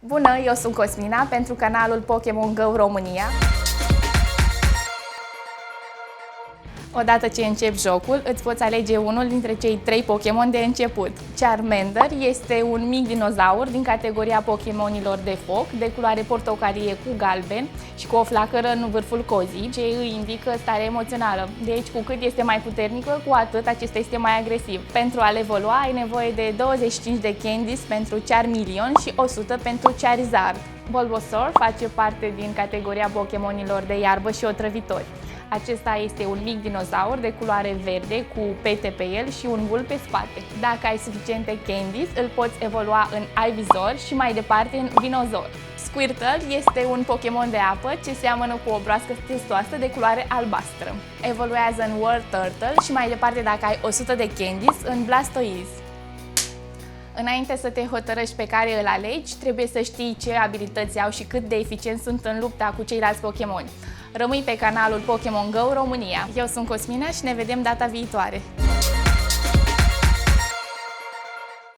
Bună, eu sunt Cosmina pentru canalul Pokémon Go România. Odată ce începi jocul, îți poți alege unul dintre cei 3 Pokémon de început. Charmander este un mic dinozaur din categoria Pokémonilor de foc, de culoare portocalie cu galben și cu o flacără în vârful cozii, ce îi indică stare emoțională. Deci, cu cât este mai puternică, cu atât acesta este mai agresiv. Pentru a-l evolua, ai nevoie de 25 de Candies pentru Charmeleon și 100 pentru Charizard. Bulbasaur face parte din categoria Pokémonilor de iarbă și otrăvitori. Acesta este un mic dinozaur de culoare verde cu pete pe el și un bul pe spate. Dacă ai suficiente Candies, îl poți evolua în Ivysaur și mai departe în Venusaur. Squirtle este un Pokémon de apă ce seamănă cu o broască testoasă de culoare albastră. Evoluează în War Turtle și mai departe, dacă ai 100 de Candies, în Blastoise. Înainte să te hotărăști pe care îl alegi, trebuie să știi ce abilități au și cât de eficienți sunt în lupta cu ceilalți Pokémon. Rămâi pe canalul Pokémon Go România. Eu sunt Cosmina și ne vedem data viitoare!